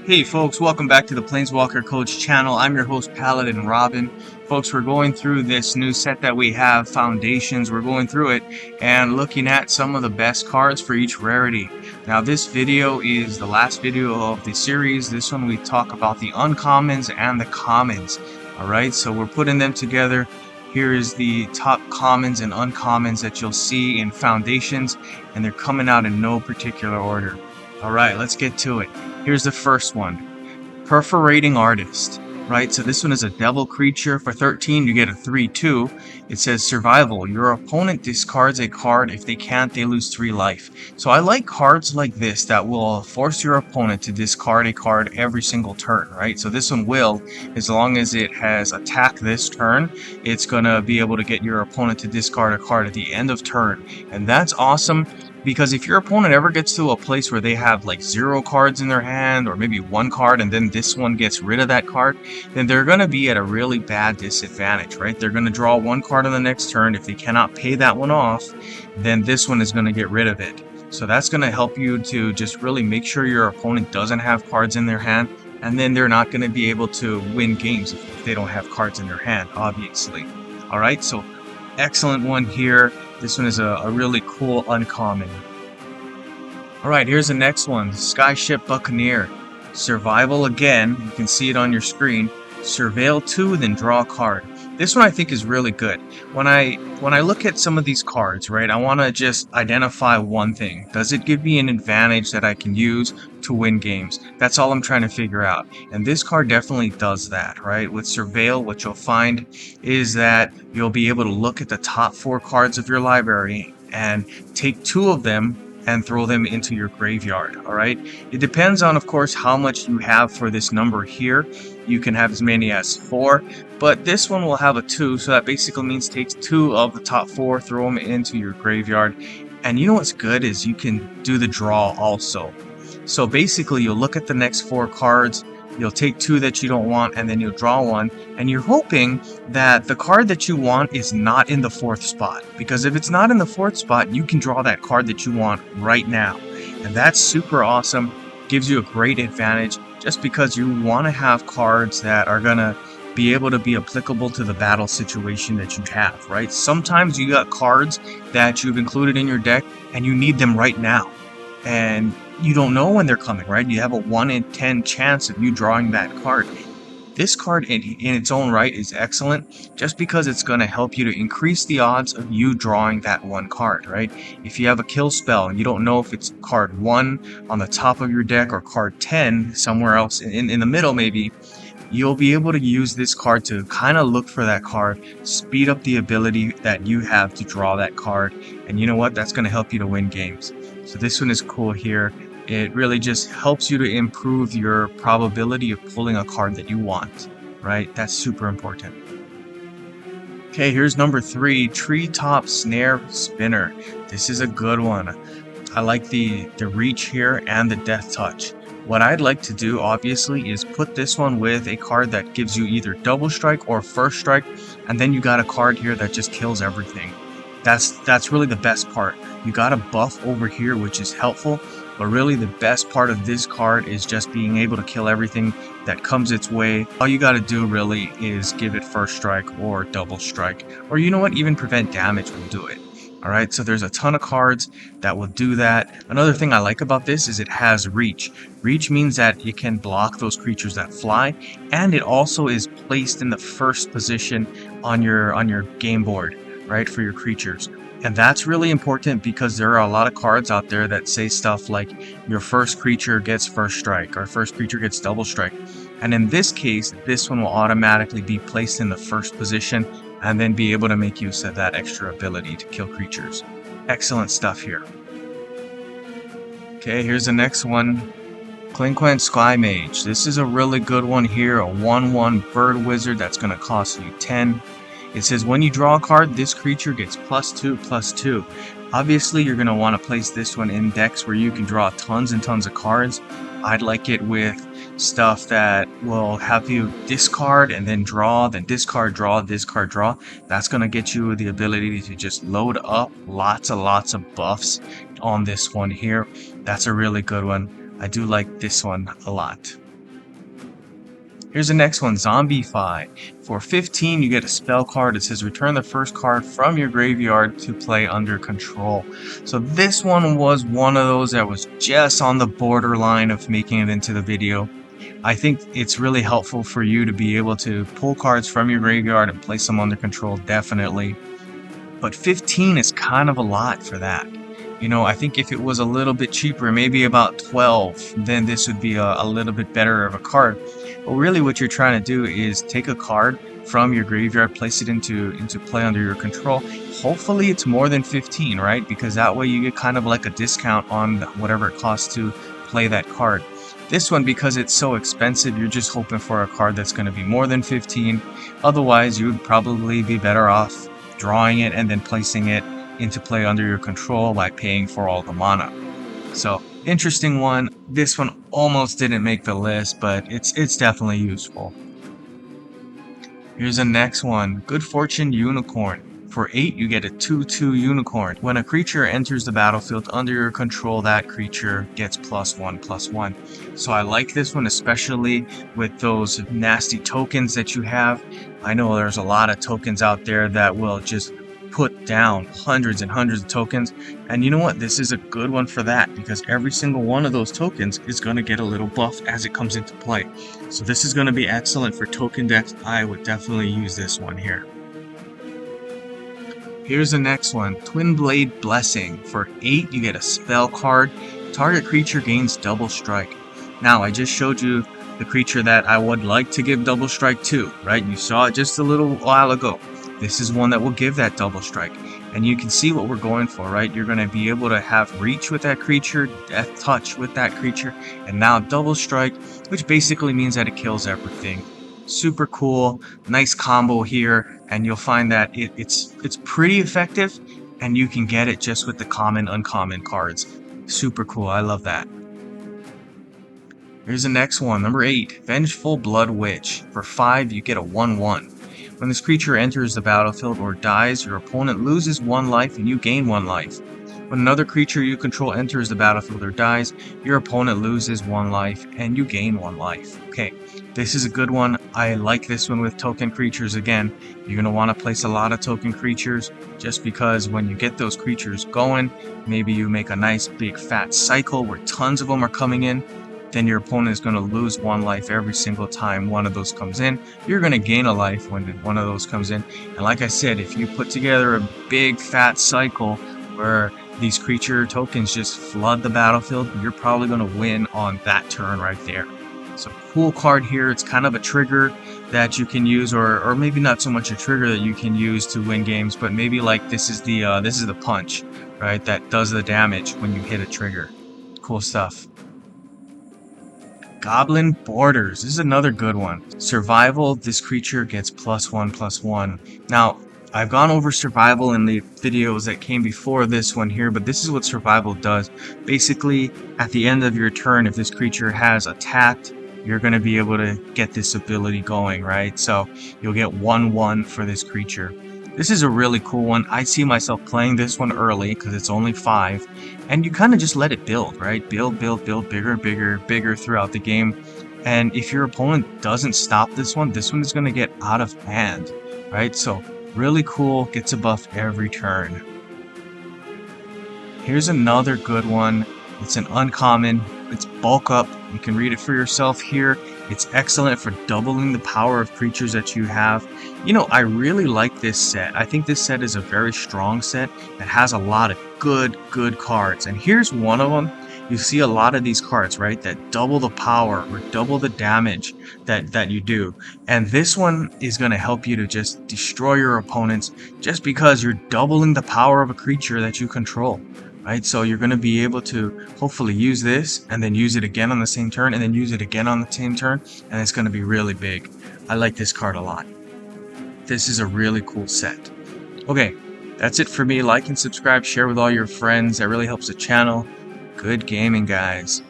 Hey folks, welcome back to the Planeswalker Coach channel. I'm your host Paladin Robin. Folks, we're going through this new set that we have, Foundations. We're going through it and looking at some of the best cards for each rarity. Now this video is the last video of the series. This one we talk about the uncommons and the commons. Alright, so we're putting them together. Here is the top commons and uncommons that you'll see in Foundations, and they're coming out in no particular order. Alright, let's get to it. Here's the first one, Perforating Artist, right? So this one is a devil creature. For 13, you get a 3/2. It says survival. Your opponent discards a card. If they can't, they lose 3 life. So I like cards like this that will force your opponent to discard a card every single turn, right? So this one will, as long as it has attacked this turn, it's going to be able to get your opponent to discard a card at the end of turn. And that's awesome. Because if your opponent ever gets to a place where they have like 0 cards in their hand, or maybe 1 card, and then this one gets rid of that card, then they're going to be at a really bad disadvantage, right? They're going to draw 1 card on the next turn. If they cannot pay that one off, then this one is going to get rid of it. So that's going to help you to just really make sure your opponent doesn't have cards in their hand, and then they're not going to be able to win games if they don't have cards in their hand, obviously. All right, so excellent one here. This one is a really cool uncommon. Alright, here's the next one. Skyship Buccaneer. Survival again. You can see it on your screen. Surveil 2, then draw a card. This one I think is really good. When I look at some of these cards, right, I want to just identify one thing. Does it give me an advantage that I can use to win games? That's all I'm trying to figure out. And this card definitely does that, right? With Surveil, what you'll find is that you'll be able to look at the top 4 cards of your library and take 2 of them and throw them into your graveyard. All right, it depends on, of course, how much you have for this number here. You can have as many as 4, but this one will have a 2, so that basically means take 2 of the top 4, throw them into your graveyard. And you know what's good is you can do the draw also. So basically you'll look at the next 4 cards, you'll take 2 that you don't want, and then you'll draw 1, and you're hoping that the card that you want is not in the 4th spot, because if it's not in the 4th spot, you can draw that card that you want right now. And that's super awesome, gives you a great advantage, just because you want to have cards that are gonna be able to be applicable to the battle situation that you have, right? Sometimes you got cards that you've included in your deck and you need them right now, and you don't know when they're coming, right? You have a 1 in 10 chance of you drawing that card. This card in its own right is excellent, just because it's going to help you to increase the odds of you drawing that 1 card, right? If you have a kill spell and you don't know if it's card 1 on the top of your deck or card 10 somewhere else in the middle maybe, you'll be able to use this card to kind of look for that card, speed up the ability that you have to draw that card, and you know what? That's going to help you to win games. So this one is cool here. It really just helps you to improve your probability of pulling a card that you want, right? That's super important. Okay, here's number 3, Treetop Snare Spinner. This is a good one. I like the reach here and the death touch. What I'd like to do, obviously, is put this one with a card that gives you either double strike or first strike, and then you got a card here that just kills everything. That's really the best part. You got a buff over here, which is helpful, but really the best part of this card is just being able to kill everything that comes its way. All you got to do really is give it first strike or double strike, or you know what, even prevent damage will do it. All right, so there's a ton of cards that will do that. Another thing I like about this is it has reach. Reach means that it can block those creatures that fly, and it also is placed in the first position on your game board, right, for your creatures. And that's really important because there are a lot of cards out there that say stuff like your first creature gets first strike or first creature gets double strike. And in this case, this one will automatically be placed in the first position and then be able to make use of that extra ability to kill creatures. Excellent stuff here. Okay, here's the next one. Cinquin Sky Mage. This is a really good one here. A 1/1 bird wizard that's going to cost you 10. It says when you draw a card, this creature gets +2/+2. Obviously, you're going to want to place this one in decks where you can draw tons and tons of cards. I'd like it with stuff that will have you discard and then draw, then discard, draw, discard, draw. That's going to get you the ability to just load up lots of buffs on this one here. That's a really good one. I do like this one a lot. Here's the next one, Zombify. For 15, you get a spell card. It says return the first card from your graveyard to play under control. So this one was one of those that was just on the borderline of making it into the video. I think it's really helpful for you to be able to pull cards from your graveyard and place them under control, definitely. But 15 is kind of a lot for that. You know, I think if it was a little bit cheaper, maybe about 12, then this would be a little bit better of a card. But really what you're trying to do is take a card from your graveyard, place it into play under your control. Hopefully it's more than 15, right? Because that way you get kind of like a discount on whatever it costs to play that card. This one, because it's so expensive, you're just hoping for a card that's going to be more than 15. Otherwise, you would probably be better off drawing it and then placing it into play under your control by paying for all the mana. So interesting one. This one almost didn't make the list, but it's definitely useful. Here's the next one, Good Fortune Unicorn. For 8, you get a 2/2 unicorn. When a creature enters the battlefield under your control, that creature gets +1/+1. So I like this one, especially with those nasty tokens that you have. I know there's a lot of tokens out there that will just put down hundreds and hundreds of tokens, and you know what, this is a good one for that, because every single one of those tokens is going to get a little buff as it comes into play. So this is going to be excellent for token decks. I would definitely use this one here. Here's the next one, Twin Blade Blessing. For 8, you get a spell card. Target creature gains double strike. Now, I just showed you the creature that I would like to give double strike to, right? You saw it just a little while ago. This is one that will give that double strike. And you can see what we're going for, right? You're going to be able to have reach with that creature, death touch with that creature, and now double strike, which basically means that it kills everything. Super cool, nice combo here, and you'll find that it's pretty effective, and you can get it just with the common, uncommon cards. Super cool, I love that. Here's the next one, number 8, Vengeful Blood Witch. For 5, you get a 1/1. When this creature enters the battlefield or dies, your opponent loses 1 life and you gain 1 life. When another creature you control enters the battlefield or dies, your opponent loses 1 life and you gain 1 life. Okay, this is a good one. I like this one with token creatures again. You're going to want to place a lot of token creatures just because when you get those creatures going, maybe you make a nice big fat cycle where tons of them are coming in. Then your opponent is going to lose 1 life every single time one of those comes in. You're going to gain a life when one of those comes in. And like I said, if you put together a big fat cycle where these creature tokens just flood the battlefield, you're probably going to win on that turn right there. So cool card here. It's kind of a trigger that you can use, or maybe not so much a trigger that you can use to win games, but maybe like this is the punch, right? That does the damage when you hit a trigger. Cool stuff. Goblin Borders. This is another good one. Survival, this creature gets +1/+1. Now, I've gone over survival in the videos that came before this one here, but this is what survival does. Basically, at the end of your turn, if this creature has attacked, you're going to be able to get this ability going, right? So you'll get 1/1 for this creature. This is a really cool one. I see myself playing this one early because it's only 5, and you kind of just let it build, right? Build, bigger, bigger throughout the game. And if your opponent doesn't stop this one is going to get out of hand, right? So really cool, gets a buff every turn. Here's another good one. It's an uncommon. It's bulk up. You can read it for yourself here. It's excellent for doubling the power of creatures that you have. You know, I really like this set. I think this set is a very strong set that has a lot of good cards. And here's one of them. You see a lot of these cards, right, that double the power or double the damage that you do. And this one is going to help you to just destroy your opponents just because you're doubling the power of a creature that you control. Right, so you're going to be able to hopefully use this and then use it again on the same turn and then use it again on the same turn, and it's going to be really big. I like this card a lot. This is a really cool set. Okay, that's it for me. Like and subscribe, share with all your friends. That really helps the channel. Good gaming, guys.